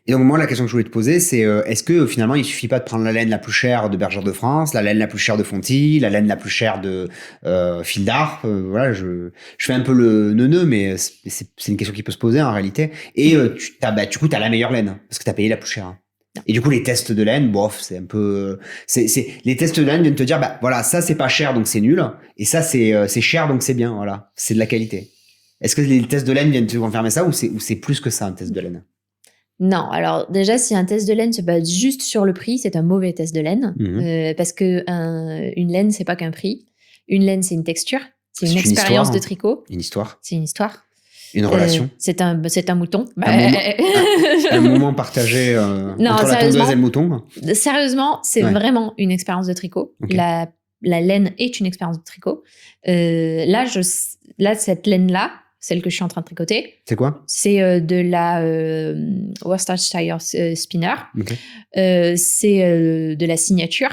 Et donc, moi, la question que je voulais te poser, c'est est-ce que finalement, il suffit pas de prendre la laine la plus chère de Bergère de France, la laine la plus chère de Fonty, la laine la plus chère de Fil d'Art voilà, je fais un peu le neuneu, mais c'est une question qui peut se poser en réalité. Et du coup, tu as la meilleure laine, parce que tu as payé la plus chère. Et du coup, les tests de laine, bof, c'est un peu... les tests de laine viennent te dire, bah voilà, ça, c'est pas cher, donc c'est nul. Et ça, c'est cher, donc c'est bien, voilà. C'est de la qualité. Est-ce que les tests de laine viennent te confirmer ça, ou c'est plus que ça, un test de laine? Non, alors déjà, si un test de laine se base juste sur le prix, c'est un mauvais test de laine. Parce que une laine, c'est pas qu'un prix. Une laine, c'est une texture, c'est une expérience de tricot. Une histoire. C'est une histoire. Une relation. C'est un mouton. Un moment partagé entre la tondeuse et le mouton. Sérieusement, c'est vraiment une expérience de tricot. Okay. La laine est une expérience de tricot. Là, cette laine-là, celle que je suis en train de tricoter. C'est quoi? C'est de la Worcestershire Spinner. Okay. C'est de la signature.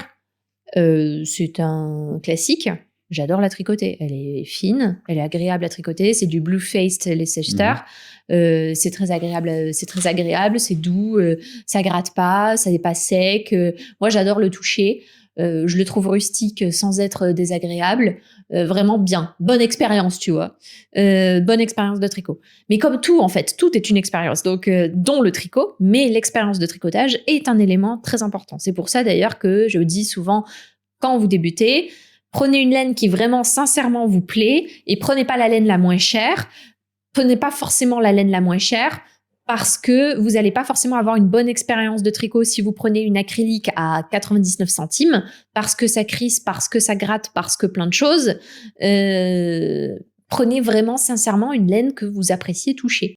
C'est un classique. J'adore la tricoter. Elle est fine, elle est agréable à tricoter. C'est du Blue Faced Leicester. C'est très agréable, c'est doux, ça gratte pas, ça n'est pas sec. Moi, j'adore le toucher. Je le trouve rustique sans être désagréable. Vraiment bien. Bonne expérience, tu vois. Bonne expérience de tricot. Mais comme tout, en fait, tout est une expérience. Donc, dont le tricot, mais l'expérience de tricotage est un élément très important. C'est pour ça, d'ailleurs, que je dis souvent, quand vous débutez, prenez une laine qui vraiment, sincèrement, vous plaît et prenez pas la laine la moins chère. Prenez pas forcément la laine la moins chère parce que vous n'allez pas forcément avoir une bonne expérience de tricot si vous prenez une acrylique à 99 centimes, parce que ça crisse, parce que ça gratte, parce que plein de choses. Prenez vraiment sincèrement une laine que vous appréciez toucher.